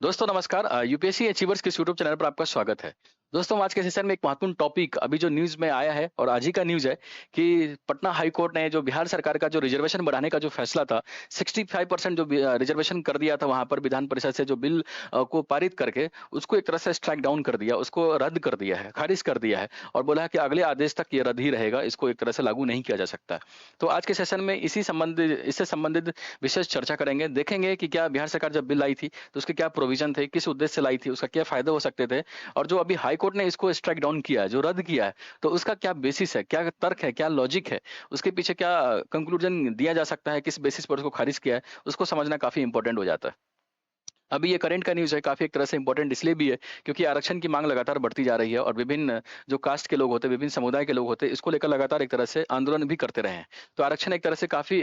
दोस्तों नमस्कार। UPSC achievers के यूट्यूब चैनल पर आपका स्वागत है। दोस्तों आज के सेशन में एक महत्वपूर्ण टॉपिक अभी जो न्यूज में आया है और आज ही का न्यूज है कि पटना हाई कोर्ट ने जो बिहार सरकार का जो रिजर्वेशन बढ़ाने का जो फैसला था 65% जो रिजर्वेशन कर दिया था वहां पर विधान परिषद से जो बिल को पारित करके उसको एक तरह से स्ट्राइक डाउन कर दिया, उसको रद्द कर दिया है, खारिज कर दिया है और बोला है कि अगले आदेश तक ये रद्द ही रहेगा, इसको एक तरह से लागू नहीं किया जा सकता। तो आज के सेशन में इससे संबंधित विशेष चर्चा करेंगे, देखेंगे कि क्या बिहार सरकार जब बिल लाई थी तो उसके क्या प्रोविजन थे, किस उद्देश्य से लाई थी, उसका क्या फायदे हो सकते थे और जो अभी हाई कोर्ट ने इसको स्ट्राइक डाउन किया है, जो रद्द किया है, तो उसका क्या बेसिस है, क्या तर्क है, क्या लॉजिक है, उसके पीछे क्या कंक्लूजन दिया जा सकता है, किस बेसिस पर उसको खारिज किया है, उसको समझना काफी इंपॉर्टेंट हो जाता है। अभी ये करंट का न्यूज़ है, काफ़ी एक तरह से इंपॉर्टेंट इसलिए भी है क्योंकि आरक्षण की मांग लगातार बढ़ती जा रही है और विभिन्न जो कास्ट के लोग होते हैं, विभिन्न समुदाय के लोग होते हैं, इसको लेकर लगातार एक तरह से आंदोलन भी करते रहे हैं। तो आरक्षण एक तरह से काफ़ी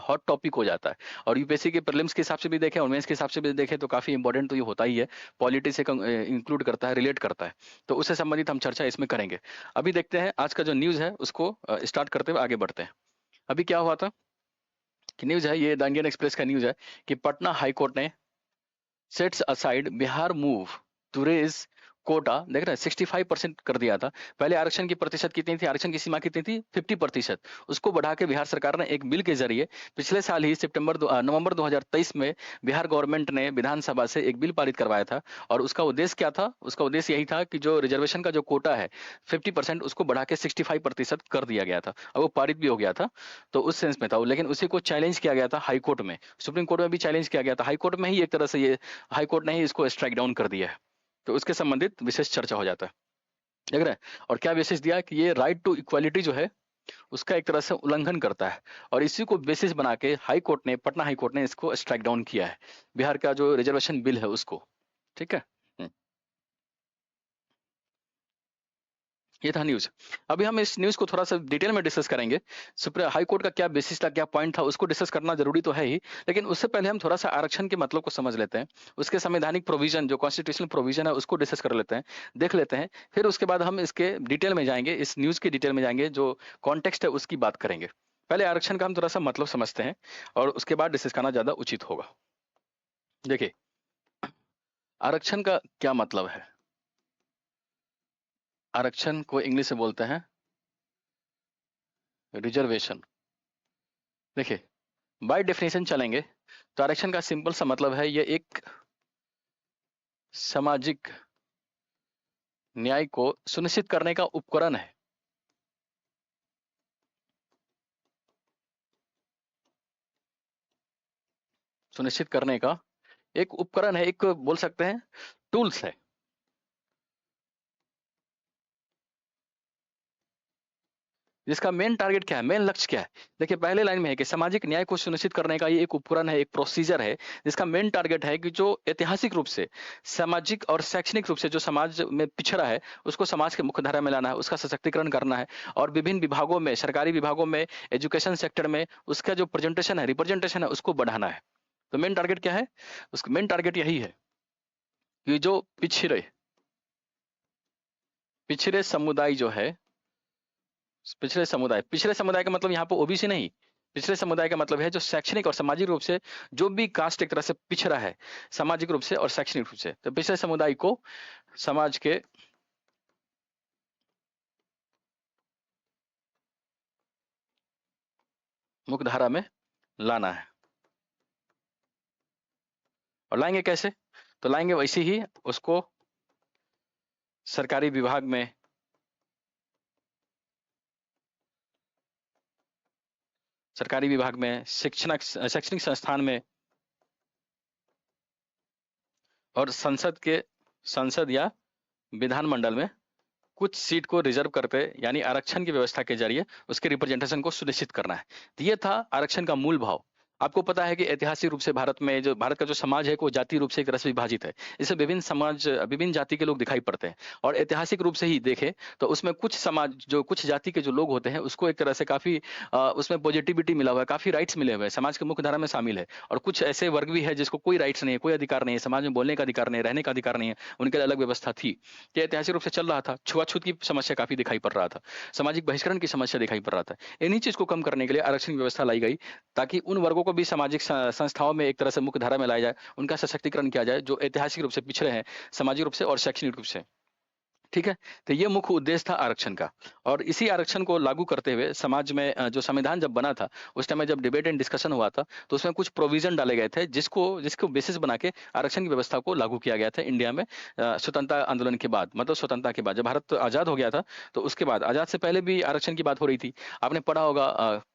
हॉट टॉपिक हो जाता है और यूपीएससी के प्रीलिम्स के हिसाब से भी देखें और मेंस के हिसाब से भी देखें तो काफ़ी इंपॉर्टेंट तो ये होता ही है, पॉलिटी से इंक्लूड करता है, रिलेट करता है। तो उससे संबंधित हम चर्चा इसमें करेंगे। अभी देखते हैं आज का जो न्यूज़ है उसको स्टार्ट करते हुए आगे बढ़ते हैं। अभी क्या हुआ था कि न्यूज़ है, ये द इंडियन एक्सप्रेस का न्यूज़ है कि पटना हाई कोर्ट ने sets aside Bihar move to raise quota, देख रहे हैं 65% कर दिया था। पहले आरक्षण की प्रतिशत कितनी थी, आरक्षण की सीमा कितनी थी 50%, उसको बढ़ा के बिहार सरकार ने एक बिल के जरिए पिछले साल ही नवंबर 2023 में बिहार गवर्नमेंट ने विधानसभा से एक बिल पारित करवाया था और उसका उद्देश्य क्या था, उसका उद्देश्य यही था कि जो रिजर्वेशन का जो कोटा है 50% उसको बढ़ा के 65% कर दिया गया था और वो पारित भी हो गया था। तो उस सेंस में था, लेकिन उसी को चैलेंज किया गया था हाई कोर्ट में, सुप्रीम कोर्ट में भी चैलेंज किया गया था, हाई कोर्ट में ही एक तरह से ये हाई कोर्ट ने ही इसको स्ट्राइक डाउन कर दिया है। तो उसके संबंधित विशेष चर्चा हो जाता है, देख रहे हैं। और क्या विशेष दिया कि ये राइट टू इक्वालिटी जो है उसका एक तरह से उल्लंघन करता है और इसी को बेसिस बना के हाई कोर्ट ने, पटना हाई कोर्ट ने इसको स्ट्राइक डाउन किया है, बिहार का जो रिजर्वेशन बिल है उसको। ठीक है। ये था न्यूज। अभी हम इस न्यूज को थोड़ा सा डिटेल में डिस्कस करेंगे। सुप्रीम हाई कोर्ट का क्या बेसिस था, क्या पॉइंट था, उसको डिस्कस करना जरूरी तो है ही, लेकिन उससे पहले हम थोड़ा सा आरक्षण के मतलब को समझ लेते हैं, उसके संवैधानिक प्रोविजन जो कॉन्स्टिट्यूशनल प्रोविजन है उसको डिस्कस कर लेते हैं, देख लेते हैं। फिर उसके बाद हम इसके डिटेल में जाएंगे, इस न्यूज के डिटेल में जाएंगे, जो कॉन्टेक्स्ट है उसकी बात करेंगे। पहले आरक्षण का हम थोड़ा सा मतलब समझते हैं और उसके बाद डिस्कस करना ज्यादा उचित होगा। देखिए, आरक्षण का क्या मतलब है। आरक्षण को इंग्लिश से बोलते हैं रिजर्वेशन। देखिए, बाय डेफिनेशन चलेंगे तो आरक्षण का सिंपल सा मतलब है, ये एक सामाजिक न्याय को सुनिश्चित करने का उपकरण है। सुनिश्चित करने का एक उपकरण है, एक बोल सकते हैं टूल्स है। जिसका मेन टारगेट क्या है, मेन लक्ष्य क्या है। देखिए पहले लाइन में है कि सामाजिक न्याय को सुनिश्चित करने का ये एक उपकरण है, एक प्रोसीजर है जिसका मेन टारगेट है कि जो ऐतिहासिक रूप से सामाजिक और शैक्षणिक रूप से जो समाज में पिछड़ा है उसको समाज के मुख्य धारा में लाना है, उसका सशक्तिकरण करना है और विभिन्न विभागों में, सरकारी विभागों में, एजुकेशन सेक्टर में उसका जो प्रेजेंटेशन है, रिप्रेजेंटेशन है, उसको बढ़ाना है। तो मेन टारगेट क्या है, उसका मेन टारगेट यही है कि जो पिछड़े समुदाय जो है, पिछड़े समुदाय का मतलब यहाँ पे ओबीसी नहीं, पिछड़े समुदाय का मतलब है जो शैक्षणिक और सामाजिक रूप से जो भी कास्ट एक तरह से पिछड़ा है सामाजिक रूप से और शैक्षणिक रूप से, तो पिछड़े समुदाय को समाज के मुख्य धारा में लाना है। और लाएंगे कैसे, तो लाएंगे वैसे ही उसको सरकारी विभाग में, शैक्षणिक संस्थान में और संसद या विधानमंडल में कुछ सीट को रिजर्व करके, यानी आरक्षण की व्यवस्था के जरिए उसके रिप्रेजेंटेशन को सुनिश्चित करना है। तो ये था आरक्षण का मूल भाव। आपको पता है कि ऐतिहासिक रूप से भारत का जो समाज है वो जाति रूप से एक तरह से विभाजित है, इसमें विभिन्न जाति के लोग दिखाई पड़ते हैं और ऐतिहासिक रूप से ही देखें तो उसमें कुछ जाति के जो लोग होते हैं उसको एक तरह से काफी उसमें पॉजिटिविटी मिला हुआ है, काफी राइट्स मिले हुए हैं, समाज के मुख्य धारा में शामिल है। और कुछ ऐसे वर्ग भी है जिसको कोई राइट्स नहीं है, कोई अधिकार नहीं है, समाज में बोलने का अधिकार नहीं है, रहने का अधिकार नहीं है, उनके लिए अलग व्यवस्था थी। ये ऐतिहासिक रूप से चल रहा था। छुआछूत की समस्या काफी दिखाई पड़ रहा था, सामाजिक बहिष्करण की समस्या दिखाई पड़ रहा था। इन्हीं चीज को कम करने के लिए आरक्षण की व्यवस्था लाई गई ताकि उन वर्गों को भी सामाजिक संस्थाओं में एक तरह से मुख्य धारा में लाया जाए, उनका सशक्तिकरण किया जाए, जो ऐतिहासिक रूप से पिछड़े हैं सामाजिक रूप से और शैक्षणिक रूप से। ठीक है, तो ये मुख्य उद्देश्य था आरक्षण का। और इसी आरक्षण को लागू करते हुए समाज में जो संविधान जब बना था, उस टाइम में जब डिबेट एंड डिस्कशन हुआ था, तो उसमें कुछ प्रोविजन डाले गए थे जिसको बेसिस बना के आरक्षण की व्यवस्था को लागू किया गया था इंडिया में स्वतंत्रता आंदोलन के बाद, मतलब स्वतंत्रता के बाद जब भारत आजाद हो गया था। तो उसके बाद, आजाद से पहले भी आरक्षण की बात हो रही थी। आपने पढ़ा होगा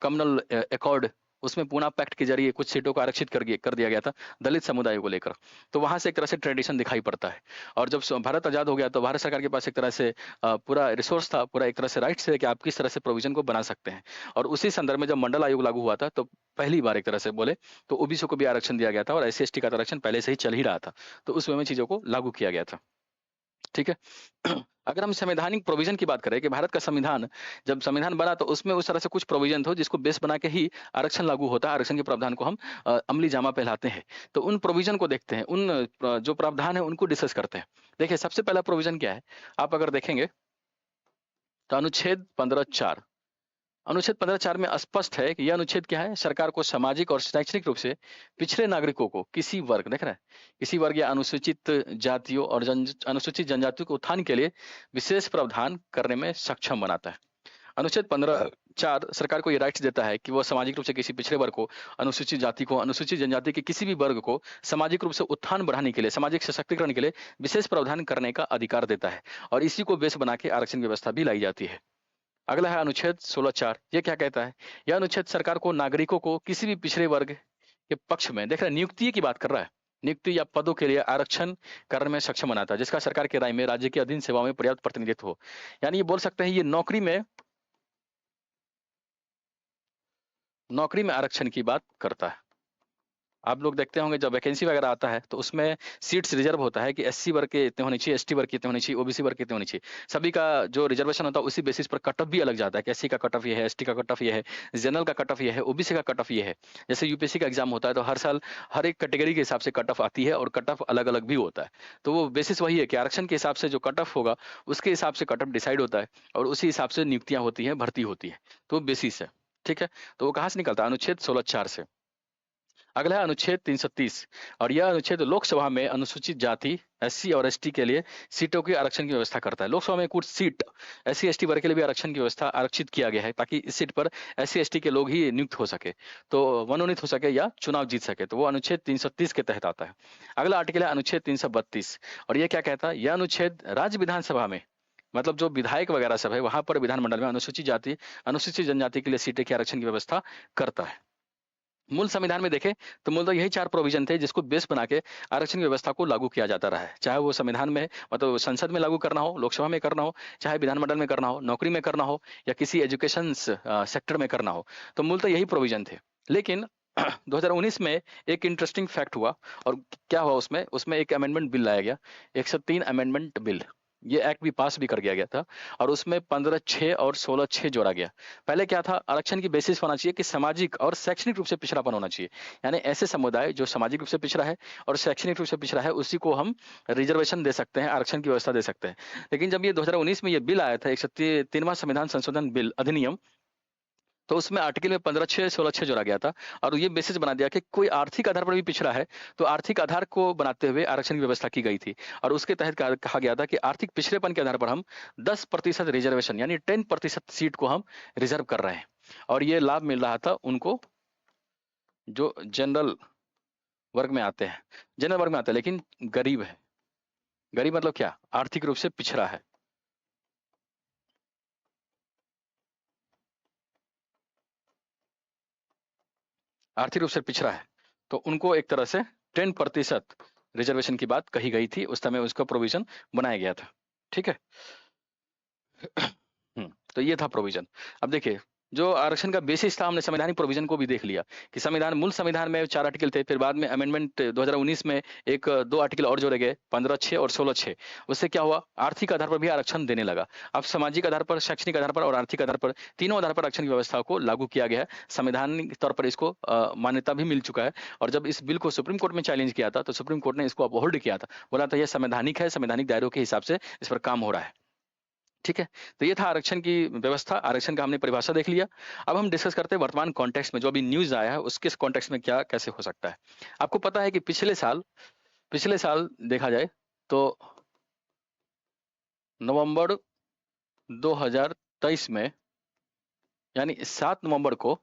कम्युनल अकॉर्ड, उसमें पूना पैक्ट के जरिए कुछ सीटों को आरक्षित कर दिया गया था दलित समुदाय को लेकर। तो वहां से एक तरह से ट्रेडिशन दिखाई पड़ता है। और जब भारत आजाद हो गया तो भारत सरकार के पास एक तरह से पूरा रिसोर्स था, पूरा एक तरह से राइट्स है कि आप किस तरह से प्रोविजन को बना सकते हैं। और उसी संदर्भ में जब मंडल आयोग लागू हुआ था, तो पहली बार एक तरह से बोले तो ओबीसी को भी आरक्षण दिया गया था, और SC ST का आरक्षण पहले से ही चल ही रहा था। तो उस वे में चीजों को लागू किया गया था। ठीक है। अगर हम संवैधानिक प्रोविजन की बात करें कि भारत का संविधान जब संविधान बना, तो उसमें उस तरह से कुछ प्रोविजन था जिसको बेस बना के ही आरक्षण लागू होता है, आरक्षण के प्रावधान को हम अमली जामा पहनाते हैं। तो उन प्रोविजन को देखते हैं, उन जो प्रावधान है उनको डिस्कस करते हैं। देखिए, सबसे पहला प्रोविजन क्या है, आप अगर देखेंगे तो अनुच्छेद 15(4). अनुच्छेद 15(4) में स्पष्ट है कि यह अनुच्छेद क्या है, सरकार को सामाजिक और शैक्षणिक रूप से पिछड़े नागरिकों को किसी वर्ग, देख रहे हैं, किसी वर्ग या अनुसूचित जातियों और अनुसूचित जनजातियों के उत्थान के लिए विशेष प्रावधान करने में सक्षम बनाता है। अनुच्छेद 15(4) सरकार को ये राइट्स देता है कि वह सामाजिक रूप से किसी पिछड़े वर्ग को, अनुसूचित जाति को, अनुसूचित जनजाति के किसी भी वर्ग को सामाजिक रूप से उत्थान बढ़ाने के लिए, सामाजिक सशक्तिकरण के लिए विशेष प्रावधान करने का अधिकार देता है। और इसी को बेस बना के आरक्षण व्यवस्था भी लाई जाती है। अगला है अनुच्छेद 16(4). ये क्या कहता है, यह अनुच्छेद सरकार को नागरिकों को किसी भी पिछड़े वर्ग के पक्ष में, देख रहे हैं, नियुक्ति की बात कर रहा है, नियुक्ति या पदों के लिए आरक्षण करने में सक्षम बनाता है, जिसका सरकार की राय में राज्य की अधीन सेवाओं में पर्याप्त प्रतिनिधित्व हो। यानी ये बोल सकते हैं ये नौकरी में आरक्षण की बात करता है। आप लोग देखते होंगे जब वैकेंसी वगैरह आता है तो उसमें सीट्स रिजर्व होता है कि SC वर्ग के इतने होने चाहिए, ST वर्ग के इतने होने चाहिए, OBC वर्ग के इतने होने चाहिए। सभी का जो रिजर्वेशन होता है उसी बेसिस पर कट ऑफ भी अलग जाता है कि SC का कट ऑफ ये है, ST का कट ऑफ ये है, जनरल का कट ऑफ ये है, OBC का कट ऑफ ये है। जैसे UPSC का एग्जाम होता है तो हर साल हर एक कैटेगरी के हिसाब से कट ऑफ आती है, और कट ऑफ अलग अलग भी होता है। तो वो बेसिस वही है कि आरक्षण के हिसाब से जो कट ऑफ होगा उसके हिसाब से कट ऑफ डिसाइड होता है, और उसी हिसाब से नियुक्तियां होती हैं, भर्ती होती है। तो बेसिस है। ठीक है, तो वो कहाँ से निकलता है, अनुच्छेद 16(4) से। अगला है अनुच्छेद 330, और यह अनुच्छेद लोकसभा में अनुसूचित जाति, SC और ST के लिए सीटों के आरक्षण की व्यवस्था करता है। लोकसभा में कुछ सीट SC ST वर्ग के लिए भी आरक्षण की व्यवस्था आरक्षित किया गया है, ताकि इस सीट पर SC ST के लोग ही नियुक्त हो सके, तो मनोनीत हो सके या चुनाव जीत सके। तो वो अनुच्छेद 330 के तहत आता है। अगला आर्टिकल है अनुच्छेद 332, और यह क्या कहता है, यह अनुच्छेद राज्य विधानसभा में, मतलब जो विधायक वगैरह सब है वहां पर विधानमंडल में अनुसूचित जाति, अनुसूचित जनजाति के लिए सीटें के आरक्षण की व्यवस्था करता है। मूल संविधान में देखें तो मूलतः यही 4 प्रोविजन थे जिसको बेस बना के आरक्षण की व्यवस्था को लागू किया जाता रहा है, चाहे वो संविधान में, मतलब संसद में लागू करना हो, लोकसभा में करना हो, चाहे विधानमंडल में करना हो, नौकरी में करना हो, या किसी एजुकेशन सेक्टर में करना हो। तो मूलतः यही प्रोविजन थे। लेकिन 2019 में एक इंटरेस्टिंग फैक्ट हुआ, और क्या हुआ उसमें उसमें एक अमेंडमेंट बिल लाया गया, 103 अमेंडमेंट बिल। ये एक्ट भी पास भी कर दिया गया था, और उसमें 15(6) और 16(6) जोड़ा गया। पहले क्या था, आरक्षण की बेसिस होना चाहिए कि सामाजिक और शैक्षणिक रूप से पिछड़ापन होना चाहिए, यानी ऐसे समुदाय जो सामाजिक रूप से पिछड़ा है और शैक्षणिक रूप से पिछड़ा है, उसी को हम रिजर्वेशन दे सकते हैं, आरक्षण की व्यवस्था दे सकते हैं। लेकिन जब ये 2019 में ये बिल आया था, 103वां संविधान संशोधन बिल अधिनियम, तो उसमें आर्टिकल में 15(6) 16(6) जोड़ा गया था, और ये बेसिस बना दिया कि कोई आर्थिक आधार पर भी पिछड़ा है तो आर्थिक आधार को बनाते हुए आरक्षण की व्यवस्था की गई थी। और उसके तहत कहा गया था कि आर्थिक पिछड़ेपन के आधार पर हम 10% रिजर्वेशन, यानी 10% सीट को हम रिजर्व कर रहे हैं। और ये लाभ मिल रहा था उनको जो जनरल वर्ग में आते हैं, लेकिन गरीब है। गरीब मतलब क्या, आर्थिक रूप से पिछड़ा है। आर्थिक रूप से पिछड़ा है तो उनको एक तरह से 10% रिजर्वेशन की बात कही गई थी, उस समय उसका प्रोविजन बनाया गया था। ठीक है। तो ये था प्रोविजन। अब देखिए, जो आरक्षण का बेसिस था, हमने संवैधानिक प्रोविजन को भी देख लिया कि मूल संविधान में 4 आर्टिकल थे, फिर बाद में अमेंडमेंट 2019 में 2 आर्टिकल और जोड़े गए, 15(6) और 16(6). उससे क्या हुआ, आर्थिक आधार पर भी आरक्षण देने लगा। अब सामाजिक आधार पर, शैक्षणिक आधार पर और आर्थिक आधार पर, तीनों आधार पर आरक्षण की व्यवस्था को लागू किया गया है। संवैधानिक तौर पर इसको मान्यता भी मिल चुका है। और जब इस बिल को सुप्रीम कोर्ट में चैलेंज किया था तो सुप्रीम कोर्ट ने इसको अपहोल्ड किया था, बोला था यह संवैधानिक है, संवैधानिक दायरों के हिसाब से इस पर काम हो रहा है। ठीक है, तो ये था आरक्षण की व्यवस्था, आरक्षण का हमने परिभाषा देख लिया। अब हम डिस्कस करते हैं वर्तमान कॉन्टेक्स्ट में जो अभी न्यूज आया है उसके कॉन्टेक्स्ट में क्या कैसे हो सकता है। आपको पता है कि पिछले साल देखा जाए तो नवंबर 2023 में यानी 7 नवंबर को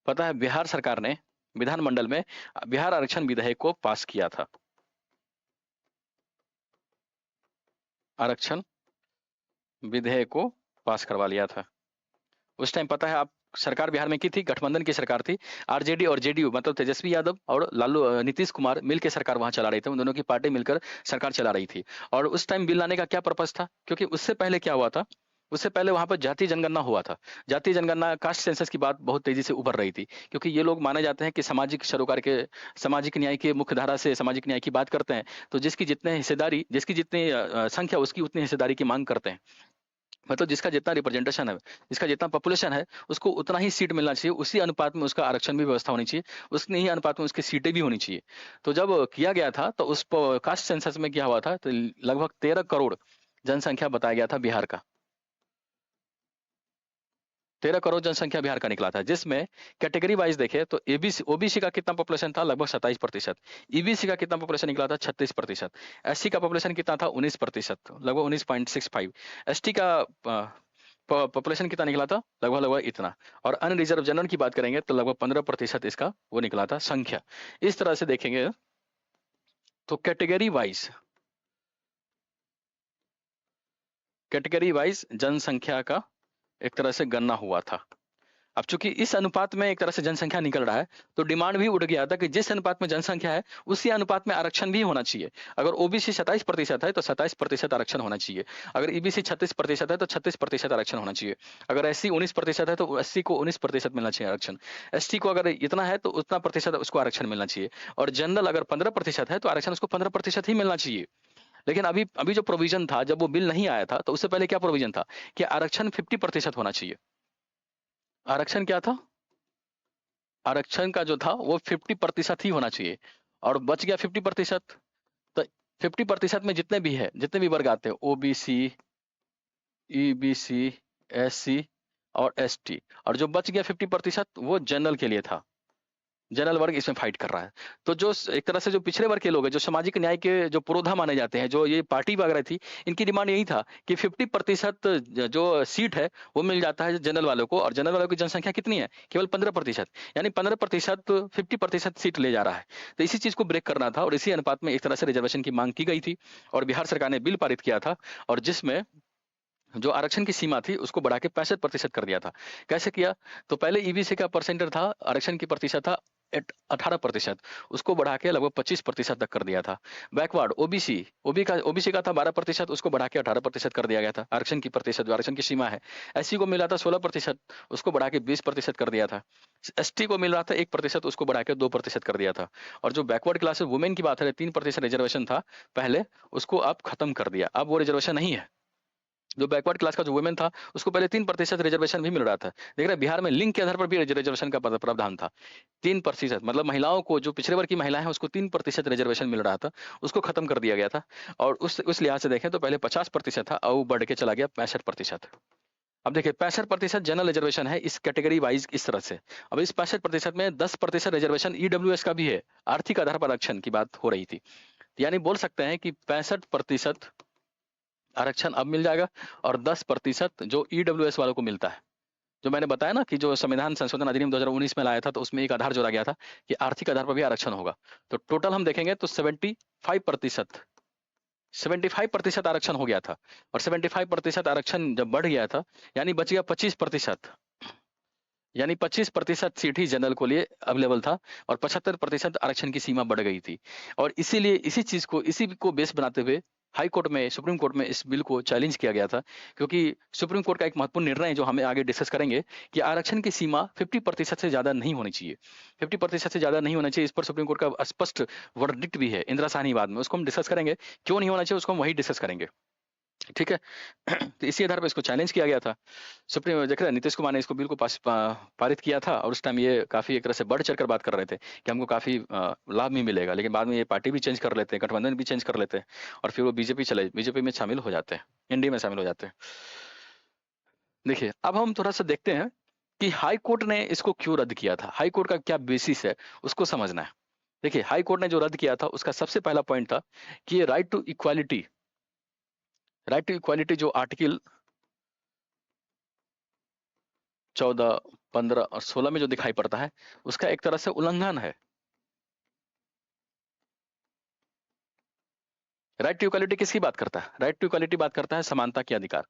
पता है बिहार सरकार ने विधानमंडल में बिहार आरक्षण विधेयक को पास किया था। आरक्षण विधेयक को पास करवा लिया था। उस टाइम पता है आप सरकार बिहार में की थी, गठबंधन की सरकार थी। आरजेडी और जेडीयू मतलब तेजस्वी यादव और नीतीश कुमार मिलकर सरकार वहां चला रही थी, उन दोनों की पार्टी मिलकर सरकार चला रही थी। और उस टाइम बिल लाने का क्या पर्पस था, क्योंकि उससे पहले क्या हुआ था, उससे पहले वहां पर जातीय जनगणना हुआ था। जातीय जनगणना कास्ट सेंसस की बात बहुत तेजी से उभर रही थी, क्योंकि ये लोग माने जाते हैं कि सामाजिक सरोकार के सामाजिक न्याय के मुख्य धारा से सामाजिक न्याय की बात करते हैं। तो जिसकी जितनी संख्या उसकी उतनी हिस्सेदारी की मांग करते हैं। मतलब जिसका जितना रिप्रेजेंटेशन है, जिसका जितना पॉपुलेशन है, उसको उतना ही सीट मिलना चाहिए, उसी अनुपात में उसका आरक्षण भी व्यवस्था होनी चाहिए, उतनी ही अनुपात में उसकी सीटें भी होनी चाहिए। तो जब किया गया था तो उस कास्ट सेंसस में क्या हुआ था, तो लगभग 13 करोड़ जनसंख्या बताया गया था बिहार का। 13 करोड़ जनसंख्या बिहार का निकला था, जिसमें कैटेगरी वाइज देखे तो एबीसी ओबीसी का कितना पॉपुलेशन था, लगभग 27%। ईबीसी का कितना पॉपुलेशन निकला था, 36%। एससी का पॉपुलेशन कितना था, 19%, लगभग 19.65। एसटी का पॉपुलेशन कितना निकला था, लगभग लगभग इतना। और अनरिजर्व जनरल की बात करेंगे तो लगभग 15% इसका वो निकला था संख्या। इस तरह से देखेंगे तो कैटेगरी वाइज जनसंख्या का एक तरह से गणना हुआ था। अब चूंकि इस अनुपात में एक तरह से जनसंख्या निकल रहा है, तो डिमांड भी उठ गया था कि जिस अनुपात में जनसंख्या है उसी अनुपात में आरक्षण भी होना चाहिए। अगर ओबीसी 27% है तो 27% आरक्षण होना चाहिए। अगर ईबीसी 36% है तो 36% आरक्षण होना चाहिए। अगर एससी 19% है तो एससी को 19% मिलना चाहिए आरक्षण। एसटी को अगर इतना है तो उतना प्रतिशत उसको आरक्षण मिलना चाहिए। और जनरल अगर 15% है तो आरक्षण उसको 15% ही मिलना चाहिए। लेकिन अभी अभी जो प्रोविजन था, जब वो बिल नहीं आया था तो उससे पहले क्या प्रोविजन था कि आरक्षण 50% होना चाहिए। आरक्षण क्या था, आरक्षण का जो था वो 50% ही होना चाहिए। और बच गया 50%। तो 50% में जितने भी वर्ग आते हैं, ओबीसी, ईबीसी, एससी और एसटी, और जो बच गया 50% वो जनरल के लिए था। जनरल वर्ग इसमें फाइट कर रहा है। तो जो एक तरह से जो पिछड़े वर्ग के लोग हैं, जो सामाजिक न्याय के जो पुरोधा माने जाते हैं, जो ये पार्टी वगैरह थी, इनकी डिमांड यही था कि 50% जो सीट है वो मिल जाता है जनरल वालों को। और जनरल वालों की जनसंख्या कितनी है, केवल 15%, यानी 15% 50% सीट ले जा रहा है। तो इसी चीज को ब्रेक करना था और इसी अनुपात में एक तरह से रिजर्वेशन की मांग की गई थी और बिहार सरकार ने बिल पारित किया था। और जिसमें जो आरक्षण की सीमा थी उसको बढ़ा के 65% कर दिया था। कैसे किया, तो पहले ईबीसी का परसेंटेज था, आरक्षण की प्रतिशत था 18%, उसको बढ़ा के लगभग 25% तक कर दिया था। बैकवर्ड ओबीसी का था 12%, उसको बढ़ा के 18% कर दिया गया था आरक्षण की प्रतिशत, जो आरक्षण की सीमा है। एससी को मिला था 16%, उसको बढ़ा के 20% कर दिया था। एसटी को मिल रहा था 1%, उसको बढ़ा के 2% कर दिया था। और जो बैकवर्ड क्लास वुमेन की बात है, 3% रिजर्वेशन था पहले, उसको अब खत्म कर दिया, अब वो रिजर्वेशन नहीं है। जो बैकवर्ड क्लास का जो वुमेन था उसको पहले 3% रिजर्वेशन भी मिल रहा था। देख रहे बिहार में लिंग के आधार पर भी रिजर्वेशन का प्रावधान था। 3%, मतलब महिलाओं को, जो पिछड़े वर्ग की महिलाएं हैं उसको 3% रिजर्वेशन मिल रहा था, उसको खत्म कर दिया गया था। और उस लिहाज से देखें तो पहले 50% था, अब बढ़ के चला गया 65%। अब देखिए 65% जनरल रिजर्वेशन है इस कैटेगरी वाइज इस तरह से। अब इस 65% में 10% रिजर्वेशन ईडब्ल्यूएस का भी है, आर्थिक आधार पर आरक्षण की बात हो रही थी। यानी बोल सकते हैं कि 65% आरक्षण अब मिल जाएगा और 10% जो ईडब्ल्यूएस वालों को मिलता है। जो मैंने बताया ना कि जो संविधान संशोधन अधिनियम 2019 में लाया था तो उसमें एक आधार जोड़ा गया था कि आर्थिक आधार पर भी आरक्षण होगा। तो टोटल हम देखेंगे तो 75% आरक्षण हो गया था। और 75% आरक्षण जब बढ़ गया था, यानी बच गया 25%, यानी 25% सीट ही जनरल को लिए अवेलेबल था और 75% आरक्षण की सीमा बढ़ गई थी। और इसीलिए इसी को बेस बनाते हुए हाई कोर्ट में, सुप्रीम कोर्ट में इस बिल को चैलेंज किया गया था। क्योंकि सुप्रीम कोर्ट का एक महत्वपूर्ण निर्णय है जो हमें आगे डिस्कस करेंगे कि आरक्षण की सीमा 50% से ज्यादा नहीं होनी चाहिए। 50% से ज्यादा नहीं होना चाहिए, इस पर सुप्रीम कोर्ट का स्पष्ट वर्डिक्ट भी है इंदिरा साहनी बाद में, उसको हम डिस्कस करेंगे। क्यों नहीं होना चाहिए उसको हम वही डिस्कस करेंगे। ठीक है। तो इसी आधार पर इसको चैलेंज किया गया था। सुप्रीम देख रहे हैं, नीतीश कुमार ने इसको बिल को पारित किया था और उस टाइम ये काफी एक तरह से बढ़ चढ़कर बात कर रहे थे कि हमको काफी लाभ भी मिलेगा, लेकिन बाद में ये पार्टी भी चेंज कर लेते हैं, गठबंधन भी चेंज कर लेते हैं और फिर वो बीजेपी में शामिल हो जाते हैं, एनडीए में शामिल हो जाते हैं। देखिए, अब हम थोड़ा सा देखते हैं कि हाई कोर्ट ने इसको क्यों रद्द किया था, हाई कोर्ट का क्या बेसिस है उसको समझना है। देखिए, हाई कोर्ट ने जो रद्द किया था उसका सबसे पहला पॉइंट था कि ये राइट टू इक्वालिटी जो आर्टिकल 14, 15 और 16 में जो दिखाई पड़ता है उसका एक तरह से उल्लंघन है। राइट टू इक्वालिटी किसकी बात करता है? राइट टू इक्वालिटी बात करता है समानता के अधिकार,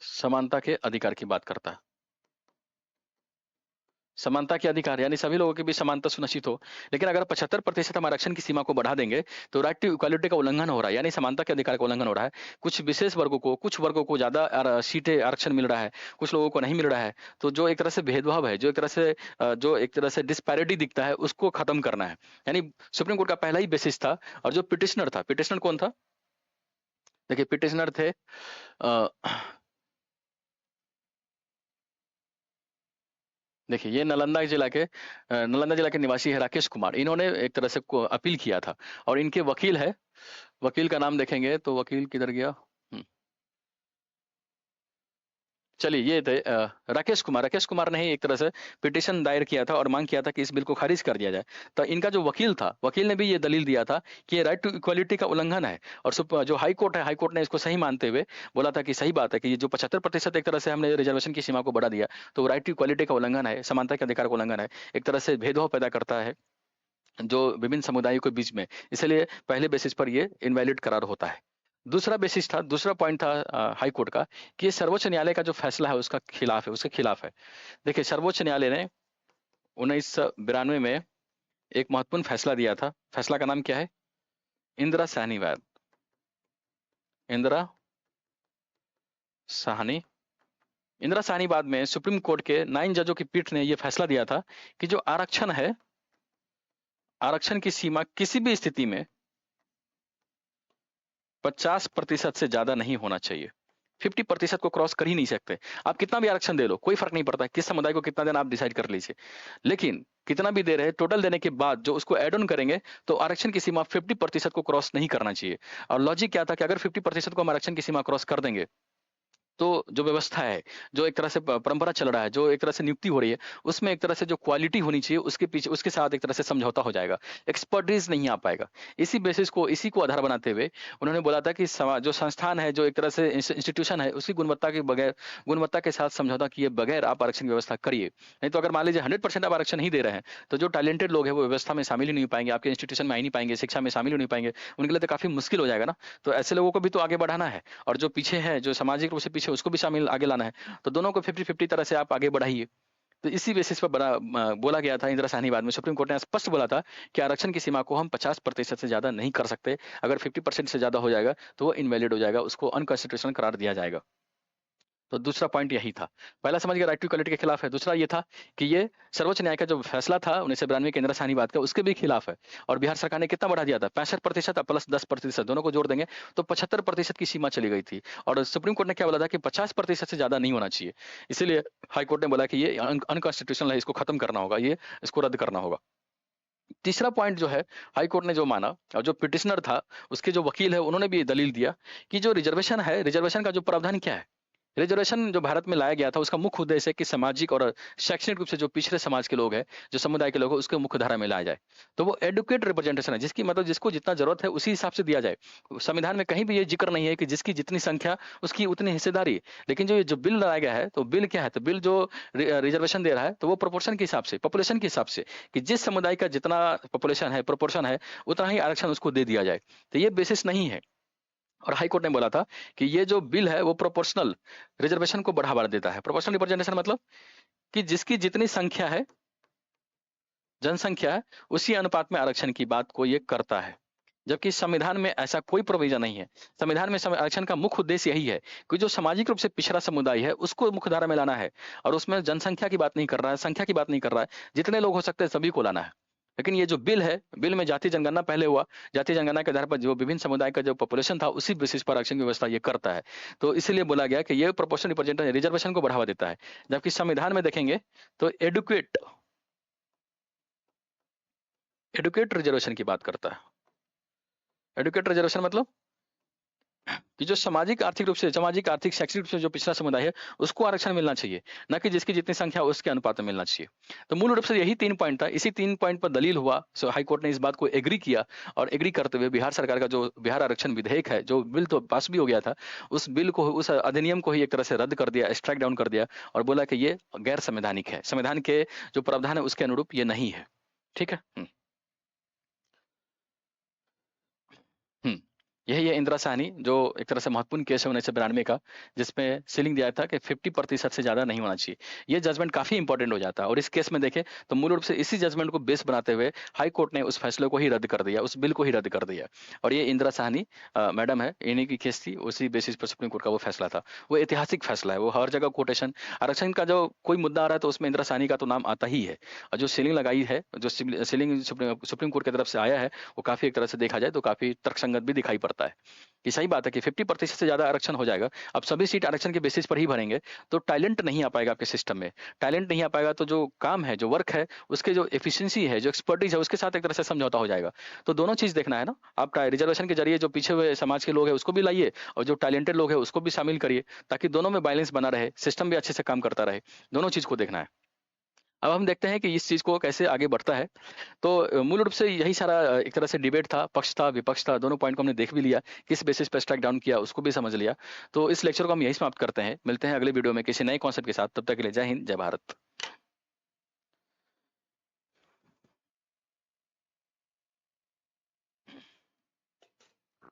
समानता के अधिकार की बात करता है। समानता के अधिकार यानी सभी लोगों के बीच समानता सुनिश्चित हो, लेकिन अगर 75% हम आरक्षण की सीमा को बढ़ा देंगे तो राइट टू इक्वालिटी का उल्लंघन हो रहा है, यानी समानता के अधिकार का उल्लंघन हो रहा है। कुछ विशेष वर्गों को, कुछ वर्गों को ज्यादा सीटें आरक्षण मिल रहा है, कुछ लोगों को नहीं मिल रहा है। तो जो एक तरह से भेदभाव है, जो एक तरह से डिस्पैरिटी दिखता है, उसको खत्म करना है। यानी सुप्रीम कोर्ट का पहला ही बेसिस था। और जो पिटिशनर कौन था? देखिए, पिटिशनर थे देखिए, ये नालंदा जिला के निवासी है राकेश कुमार। इन्होंने एक तरह से अपील किया था और इनके वकील है, वकील का नाम देखेंगे तो वकील किधर गया? चलिए, ये थे राकेश कुमार ने ही एक तरह से पिटीशन दायर किया था और मांग किया था कि इस बिल को खारिज कर दिया जाए। तो इनका जो वकील था, वकील ने भी ये दलील दिया था कि ये राइट टू इक्वालिटी का उल्लंघन है। और जो हाई कोर्ट है, हाई कोर्ट ने इसको सही मानते हुए बोला था कि सही बात है कि ये जो 75% एक तरह से हमने रिजर्वेशन की सीमा को बढ़ा दिया, तो राइट टू इक्वालिटी का उल्लंघन है, समानता के अधिकार का उल्लंघन है, एक तरह से भेदभाव पैदा करता है जो विभिन्न समुदायों के बीच में, इसलिए पहले बेसिस पर ये इनवैलिड करार होता है। दूसरा पॉइंट था हाई कोर्ट का कि ये सर्वोच्च न्यायालय का जो फैसला है उसके खिलाफ है। देखिए, सर्वोच्च न्यायालय ने 1992 में एक महत्वपूर्ण फैसला दिया था। फैसला का नाम क्या है? इंदिरा साहनी वाद। इंदिरा साहनी इंदिरा साहनी वाद में सुप्रीम कोर्ट के 9 जजों की पीठ ने यह फैसला दिया था कि जो आरक्षण है, आरक्षण की सीमा किसी भी स्थिति में 50% से ज्यादा नहीं होना चाहिए। 50% को क्रॉस कर ही नहीं सकते। आप कितना भी आरक्षण दे लो, कोई फर्क नहीं पड़ता किस समुदाय को कितना देना, आप डिसाइड कर लीजिए। लेकिन कितना भी दे रहे हैं, टोटल देने के बाद जो उसको एड ऑन करेंगे तो आरक्षण की सीमा 50% को क्रॉस नहीं करना चाहिए। और लॉजिक क्या था कि अगर 50% को हम आरक्षण की सीमा क्रॉस कर देंगे तो जो व्यवस्था है, जो एक तरह से परंपरा चल रहा है, जो एक तरह से नियुक्ति हो रही है, उसमें एक तरह से जो क्वालिटी होनी चाहिए उसके पीछे, उसके साथ एक तरह से समझौता हो जाएगा, एक्सपर्टीज नहीं आ पाएगा। इसी को आधार बनाते हुए उन्होंने बोला था कि जो संस्थान है, जो एक तरह से इंस्टीट्यूशन है, उसकी गुणवत्ता के साथ समझौता किए बगैर आप आरक्षण की व्यवस्था करिए। नहीं तो अगर मान लीजिए 100% आप आरक्षण नहीं दे रहे हैं तो जो टैलेंटेड लोग हैं वो व्यवस्था में शामिल ही नहीं हो पाएंगे, आपके इंस्टीट्यूशन में आ ही नहीं पाएंगे, शिक्षा में शामिल हो नहीं पाएंगे, उनके लिए तो काफी मुश्किल हो जाएगा ना। तो ऐसे लोगों को भी तो आगे बढ़ाना है, और जो पीछे है, जो सामाजिक रूप से पीछे, उसको भी शामिल आगे लाना है। तो दोनों को 50-50 तरह से आप आगे बढ़ाइए। तो इसी बेसिस पर बोला गया था इंदिरा साहनी बाद में, सुप्रीम कोर्ट ने स्पष्ट बोला था कि आरक्षण की सीमा को हम 50% से ज्यादा नहीं कर सकते। अगर 50% से ज्यादा हो जाएगा तो वो इनवैलिड हो जाएगा, उसको अनकॉन्स्टिट्यूशनल करार दिया जाएगा। तो दूसरा पॉइंट यही था। पहला समझ गया, राइट टू इक्वालिटी के खिलाफ है। दूसरा ये था कि ये सर्वोच्च न्याय का जो फैसला था 1992 के इंदिरा साहनी वाद का, उसके भी खिलाफ है। और बिहार सरकार ने कितना बढ़ा दिया था? 65% प्लस 10%, दोनों को जोड़ देंगे तो 75% की सीमा चली गई थी। और सुप्रीम कोर्ट ने क्या बोला था कि 50% से ज्यादा नहीं होना चाहिए। इसीलिए हाईकोर्ट ने बोला कि ये अनकॉन्स्टिट्यूशनल है, इसको खत्म करना होगा, इसको रद्द करना होगा। तीसरा पॉइंट जो है, हाई कोर्ट ने जो माना, और जो पिटिशनर था उसके जो वकील है उन्होंने भी दलील दिया कि जो रिजर्वेशन है, रिजर्वेशन का जो प्रावधान क्या है, रिजर्वेशन जो भारत में लाया गया था उसका मुख्य उद्देश्य है कि सामाजिक और शैक्षणिक रूप से जो पिछड़े समाज के लोग हैं, जो समुदाय के लोग हैं, उसके मुख्य धारा में लाया जाए। तो वो एडुकेट रिप्रेजेंटेशन है, जिसकी मतलब जिसको जितना जरूरत है उसी हिसाब से दिया जाए। संविधान में कहीं भी ये जिक्र नहीं है कि जिसकी जितनी संख्या उसकी उतनी हिस्सेदारी। लेकिन जो बिल लाया गया है, तो बिल क्या है? तो बिल जो रिजर्वेशन दे रहा है तो वो प्रोपोर्शन के हिसाब से, पॉपुलेशन के हिसाब से, कि जिस समुदाय का जितना पॉपुलेशन है, प्रोपोर्शन है, उतना ही आरक्षण उसको दे दिया जाए। तो ये बेसिस नहीं है। और हाई कोर्ट ने बोला था कि ये जो बिल है वो प्रोपोर्शनल रिजर्वेशन को बढ़ावा देता है। प्रोपोर्शनल रिप्रेजेंटेशन मतलब कि जिसकी जितनी संख्या है, जनसंख्या है, उसी अनुपात में आरक्षण की बात को ये करता है। जबकि संविधान में ऐसा कोई प्रोविजन नहीं है। संविधान में आरक्षण का मुख्य उद्देश्य यही है कि जो सामाजिक रूप से पिछड़ा समुदाय है उसको मुख्यधारा में लाना है। और उसमें जनसंख्या की बात नहीं कर रहा है, संख्या की बात नहीं कर रहा है, जितने लोग हो सकते हैं सभी को लाना है। लेकिन ये जो बिल है, बिल में जाति जनगणना पहले हुआ, जाति जनगणना के आधार पर जो विभिन्न समुदाय का जो पॉपुलेशन था उसी बेसिस पर आरक्षण की व्यवस्था ये करता है। तो इसीलिए बोला गया कि ये प्रोपोर्शनल रिप्रेजेंटेशन रिजर्वेशन को बढ़ावा देता है। जबकि संविधान में देखेंगे तो एडुकेट एडुकेट रिजर्वेशन की बात करता है। एडुकेट रिजर्वेशन मतलब कि जो सामाजिक आर्थिक रूप से, सामाजिक आर्थिक शैक्षिक रूप से जो पिछड़ा समुदाय है उसको आरक्षण मिलना चाहिए, न कि जिसकी जितनी संख्या हो उसके अनुपात में मिलना चाहिए। तो मूल रूप से यही 3 पॉइंट था। इसी 3 पॉइंट पर दलील हुआ, सो हाई कोर्ट ने इस बात को एग्री किया और एग्री करते हुए बिहार सरकार का जो बिहार आरक्षण विधेयक है, जो बिल तो पास भी हो गया था, उस बिल को, उस अधिनियम को ही एक तरह से रद्द कर दिया, स्ट्राइक डाउन कर दिया और बोला कि ये गैर संवैधानिक है, संविधान के जो प्रावधान है उसके अनुरूप ये नहीं है। ठीक है। हुँ। यही है इंदिरा साहनी, जो एक तरह से महत्वपूर्ण केस है 1992 का, जिसमें सीलिंग दिया था कि 50% से ज़्यादा नहीं होना चाहिए। ये जजमेंट काफ़ी इंपॉर्टेंट हो जाता है और इस केस में देखें तो मूल रूप से इसी जजमेंट को बेस बनाते हुए हाई कोर्ट ने उस फैसले को ही रद्द कर दिया, उस बिल को ही रद्द कर दिया। और ये इंदिरा साहनी मैडम है, इन्हीं की केस थी, उसी बेसिस पर सुप्रीम कोर्ट का वो फैसला था। वो ऐतिहासिक फैसला है, वो हर जगह कोटेशन, आरक्षण का जो कोई मुद्दा आ रहा है तो उसमें इंदिरा साहनी का तो नाम आता ही है। और जो सीलिंग लगाई है, जो सीलिंग सुप्रीम कोर्ट की तरफ से आया है, वो काफ़ी एक तरह से देखा जाए तो काफ़ी तर्कसंगत भी दिखाई पड़ता है। कि सही बात है कि 50% से ज़्यादा आरक्षण हो जाएगा। अब सभी सीट आरक्षण के बेसिस पर ही भरेंगे, तो टैलेंट नहीं आ पाएगा आपके सिस्टम में। टैलेंट नहीं आ पाएगा तो जो काम है, जो वर्क है, उसके जो एफिशिएंसी है, जो एक्सपर्टीज़ है, उसके साथ एक तरह से समझौता हो जाएगा। तो दोनों चीज़ देखना है ना। आप रिजर्वेशन के ज़रिए जो पीछे हुए समाज के लोग हैं, उसको भी लाइए और जो टैलेंटेड लोग हैं, उसको भी शामिल करिए, ताकि दोनों में बैलेंस बना रहे, सिस्टम भी अच्छे से काम करता रहे। दोनों चीज़ को देखना है। अब हम देखते हैं कि इस चीज़ को कैसे आगे बढ़ता है। तो मूल रूप से यही सारा एक तरह से डिबेट था, पक्ष था, विपक्ष था, दोनों पॉइंट को हमने देख भी लिया, किस बेसिस पे स्ट्राइक डाउन किया उसको भी समझ लिया। तो इस लेक्चर को हम यहीं समाप्त करते हैं। मिलते हैं अगले वीडियो में किसी नए कॉन्सेप्ट के साथ, तब तक के लिए जय हिंद, जय भारत।